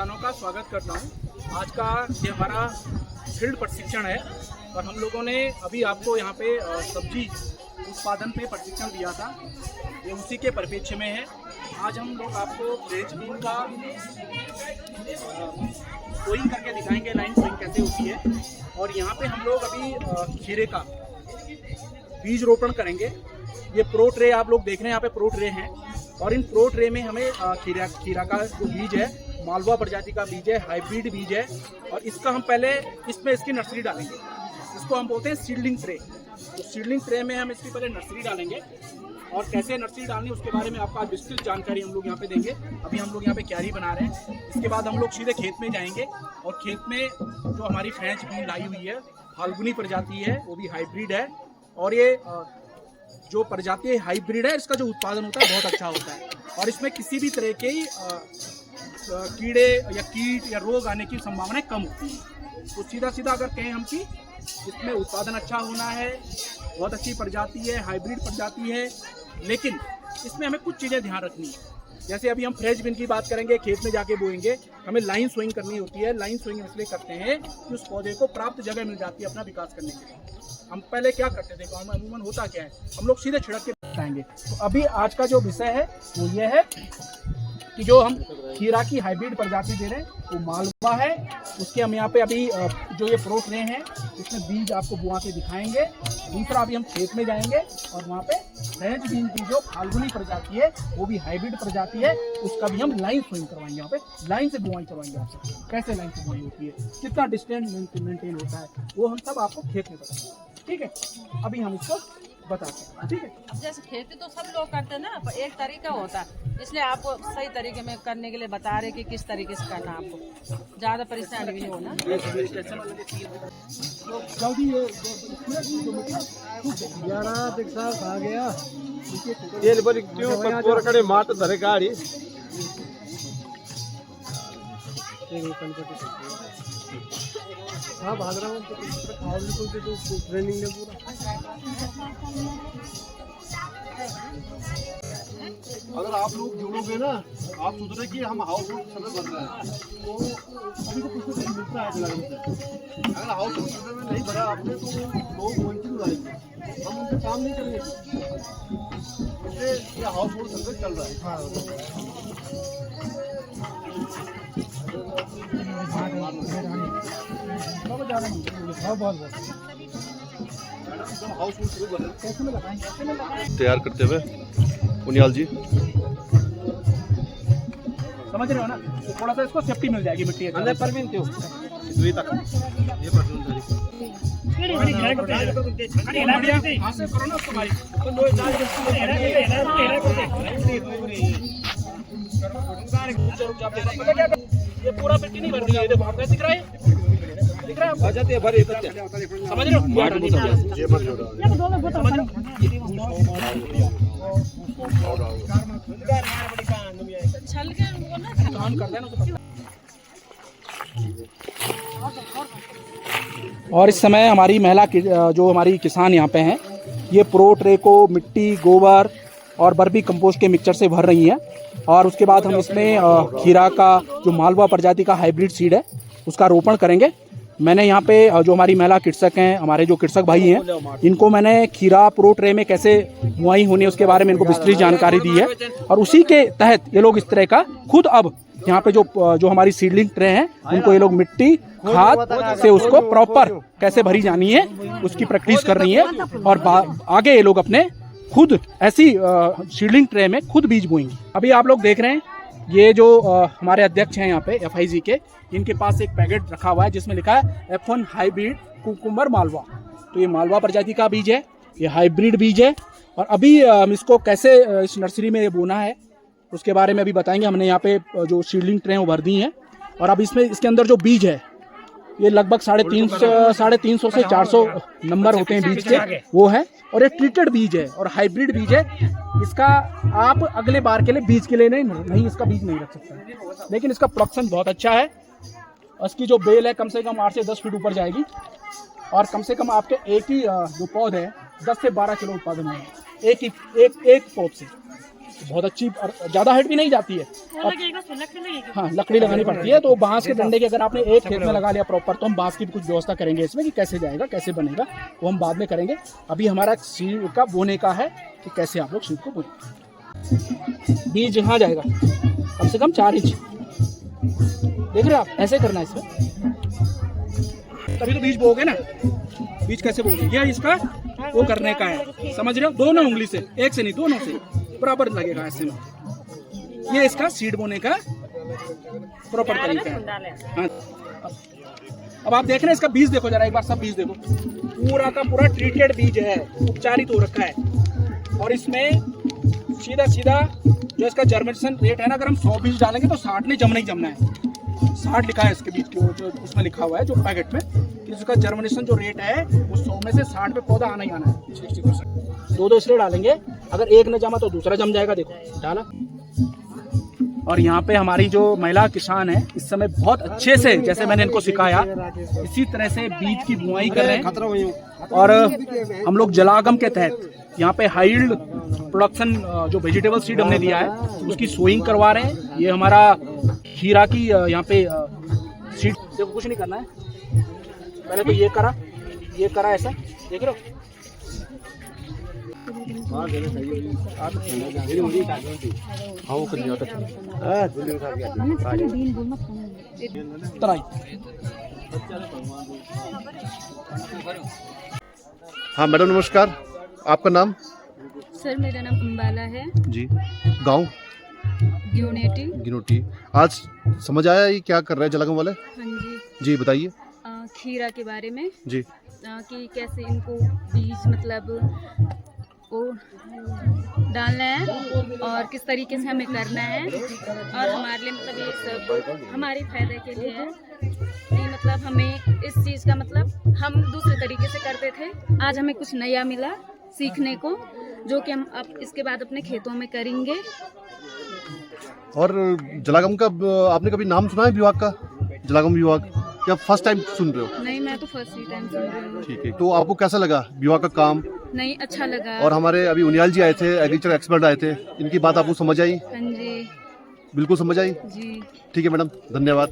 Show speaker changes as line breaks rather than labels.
किसानों का स्वागत करता हूं। आज का ये हमारा फील्ड प्रशिक्षण है और हम लोगों ने अभी आपको यहाँ पे सब्जी उत्पादन पे प्रशिक्षण दिया था, ये उसी के परिप्रेक्ष्य में है। आज हम लोग आपको फ्रेंच बीन का सोइंग करके दिखाएंगे, लाइन सोइंग कैसे होती है। और यहाँ पे हम लोग अभी खीरे का बीज रोपण करेंगे। ये प्रो ट्रे आप लोग देख रहे हैं, यहाँ पे प्रो ट्रे हैं और इन प्रो ट्रे में हमें खीरा का जो बीज है, मालवा प्रजाति का बीज है, हाइब्रिड बीज है और इसका हम पहले इसकी नर्सरी डालेंगे। इसको हम बोलते हैं सीडलिंग ट्रे। तो सीडलिंग ट्रे में हम इसकी पहले नर्सरी डालेंगे और कैसे नर्सरी डालनी उसके बारे में आपको आज विस्तृत जानकारी हम लोग यहाँ पे देंगे। अभी हम लोग यहाँ पे क्यारी बना रहे हैं। इसके बाद हम लोग सीधे खेत में जाएंगे और खेत में जो हमारी फ्रेंच बीन लाई हुई है, फाल्गुनी प्रजाति है, वो भी हाइब्रिड है और ये जो प्रजाति हाइब्रिड है, इसका जो उत्पादन होता है बहुत अच्छा होता है और इसमें किसी भी तरह के कीड़े या कीट या रोग आने की संभावना कम होती है। तो सीधा सीधा अगर कहें हम कि इसमें उत्पादन अच्छा होना है, बहुत अच्छी प्रजाति है, हाइब्रिड प्रजाति है, लेकिन इसमें हमें कुछ चीज़ें ध्यान रखनी है। जैसे अभी हम फ्रेंच बीन की बात करेंगे, खेत में जाके बोएंगे, हमें लाइन सोइंग करनी होती है। लाइन सोइंग इसलिए करते हैं कि उस पौधे को प्राप्त जगह मिल जाती है अपना विकास करने के लिए। हम पहले क्या करते थे, गाँव में अमूमन होता क्या है, हम लोग सीधे छिड़क के बताएंगे। तो अभी आज का जो विषय है वो ये है कि जो हम खीरा की हाइब्रिड प्रजाति दे रहे हैं वो मालवा है। उसके हम यहाँ पे अभी जो ये प्रो ट्रे हैं इसमें बीज आपको बुआ के दिखाएंगे। दूसरा अभी हम खेत में जाएंगे और वहाँ पे फ्रेंच बीन की जो फाल्गुनी प्रजाति है, वो भी हाइब्रिड प्रजाति है, उसका भी हम लाइन सोइंग करवाएंगे। यहाँ पे लाइन से बुआई करवाएंगे आपसे, कैसे लाइन से बुआई होती है, कितना डिस्टेंस मेंटेन होता है, वो हम सब आपको खेत में बताएंगे। ठीक है, अभी हम इसको बताते हैं। ठीक है,
अब जैसे खेती तो सब लोग करते हैं ना, पर एक तरीका होता है, इसलिए आपको सही तरीके में करने के लिए बता रहे कि किस तरीके से करना, आपको ज़्यादा परेशानी भी नहीं होना।
आ गया ये बड़ी क्यों पर करे मात धरे गाड़ी हाँ भाग रहा हूँ तो ट्रेनिंग में पूरा। अगर आप लोग जुड़ोगे ना, आप सोच रहे कि हम हाउस होल्ड सर्वे भर रहे हैं, तो अभी तो कुछ तो मिलता है दिलाने से। अगर हाउस होल्ड सर्वे में नहीं भरा आपने तो लोग वंचित हो जाएंगे, हम उनसे काम नहीं करेंगे। इसलिए ये हाउस होल्ड सर्वे चल रहा है।
तैयार करते हुए पुनियाल जी
समझ रहे हो ना, तो थोड़ा सा इसको सेफ्टी मिल जाएगी मिट्टी अंदर पर भी ये पूरा मिट्टी नहीं भर रही है, देखो आपको दिख रहा है, दिख रहा है, आ जाते हैं भरे समझ रहे हो।
छल के उनको ना
काम कर देना। और इस समय हमारी महिला जो हमारी किसान यहाँ पे हैं, ये प्रो ट्रे को मिट्टी, गोबर और बर्मी कंपोस्ट के मिक्सचर से भर रही हैं और उसके बाद हम इसमें खीरा का जो मालवा प्रजाति का हाइब्रिड सीड है उसका रोपण करेंगे। मैंने यहाँ पे जो हमारी महिला कृषक हैं, हमारे जो कृषक भाई हैं, इनको मैंने खीरा प्रो ट्रे में कैसे बुआई होनी है उसके बारे में इनको विस्तृत जानकारी दी है और उसी के तहत ये लोग इस तरह का खुद अब यहाँ पे जो हमारी सीडलिंग ट्रे हैं उनको ये लोग मिट्टी, खाद से उसको प्रॉपर कैसे भरी जानी है उसकी प्रैक्टिस कर रही है और आगे ये लोग अपने खुद ऐसी सीडलिंग ट्रे में खुद बीज बोएंगे। अभी आप लोग देख रहे हैं ये जो हमारे अध्यक्ष हैं यहाँ पे FIG के, इनके पास एक पैकेट रखा हुआ है जिसमें लिखा है F1 हाइब्रिड कुकुम्बर मालवा। तो ये मालवा प्रजाति का बीज है, ये हाइब्रिड बीज है और अभी इसको कैसे इस नर्सरी में बोना है उसके बारे में अभी बताएंगे। हमने यहाँ पे जो सीडलिंग ट्रे हैं वो भर दी हैं और अब इसमें इसके अंदर जो बीज है ये लगभग 350 से 400 नंबर होते हैं बीज के, वो है और ये ट्रीटेड बीज है और हाइब्रिड बीज है। इसका आप अगले बार के लिए बीज के लिए नहीं इसका बीज नहीं रख सकते, लेकिन इसका प्रोडक्शन बहुत अच्छा है। इसकी जो बेल है कम से कम 8 से 10 फीट ऊपर जाएगी और कम से कम आपके एक ही जो पौध है 10 से 12 किलो उत्पादन होगा एक पौध से। बहुत अच्छी और ज़्यादा हाइट भी नहीं जाती है। और हाँ, लकड़ी लगानी पड़ती है। तो बांस के डंडे के अगर आपने एक खेत में लगा लिया प्रॉपर, तो हम बांस की भी कुछ व्यवस्था करेंगे इसमें कि कैसे जाएगा, कैसे बनेगा, वो हम बाद में करेंगे। अभी हमारा सीड का बोने का है कि कैसे आप लोग सीड को बोने। बीज यहाँ जाएगा कम से कम 4 इंच, देख रहे हो आप, ऐसे करना है इसमें, तभी तो बीज बोगे ना। बीज कैसे बोगे, ये इसका वो करने का है, समझ रहे हो, दोनों उंगली से, एक से नहीं दोनों से बराबर लगेगा ऐसे में। ये इसका सीड बोने का प्रॉपर तरीका है। हाँ, अब आप देख रहे हैं इसका बीज देखो जरा एक बार, सब बीज देखो, पूरा का पूरा ट्रीटेड बीज है, उपचारित हो रखा है। और इसमें सीधा सीधा जो इसका जर्मिनेशन रेट है ना, अगर हम 100 बीज डालेंगे तो 60 ने जमना ही जमना है। 60 लिखा है इसके बीज की, जो उसमें लिखा हुआ है जो पैकेट में, कि उसका जर्मिनेशन जो रेट है वो 100 में से 60 पे पौधा आना ही आना है, 60%। 2-2 इसलिए डालेंगे, अगर एक न जमा तो दूसरा जम जाएगा। देखो डाला। और यहाँ पे हमारी जो महिला किसान है इस समय बहुत अच्छे से, जैसे मैंने इनको सिखाया, इसी तरह से बीज की बुआई कर रहे हैं। और हम लोग जलागम के तहत यहाँ पे हाई यील्ड प्रोडक्शन जो वेजिटेबल सीड हमने दिया है उसकी सोइंग करवा रहे हैं। ये हमारा खीरा की यहाँ पे सीड, देखो कुछ नहीं करना है, पहले तो ये करा ऐसा, देख रहे हो।
हाँ मैडम नमस्कार, आपका नाम?
सर मेरा नाम अंबाला है
जी। गांव? गिनोटी। आज समझ आया ये क्या कर रहे हैं जलागम वाले?
हाँ जी।
जी बताइए।
खीरा के बारे में
जी।
कि कैसे इनको बीज मतलब वो डालना है और किस तरीके से हमें करना है, और हमारे लिए मतलब ये सब हमारे फायदे के लिए है कि मतलब हमें इस चीज़ का मतलब हम दूसरे तरीके से करते थे, आज हमें कुछ नया मिला सीखने को, जो कि हम अब इसके बाद अपने खेतों में करेंगे।
और जलागम का आपने कभी नाम सुना है विभाग का, जलागम विभाग, या फर्स्ट टाइम सुन रहे हो?
नहीं, मैं तो फर्स्ट ही टाइम सुन रही हूँ।
ठीक है, तो आपको कैसा लगा विभाग का काम?
नहीं, अच्छा लगा।
और हमारे अभी उनियाल जी आए थे, एग्रीकल्चर एक्सपर्ट आए थे, इनकी बात आपको समझ आई?
हाँ जी।
बिल्कुल समझ आई?
जी।
ठीक है मैडम, धन्यवाद।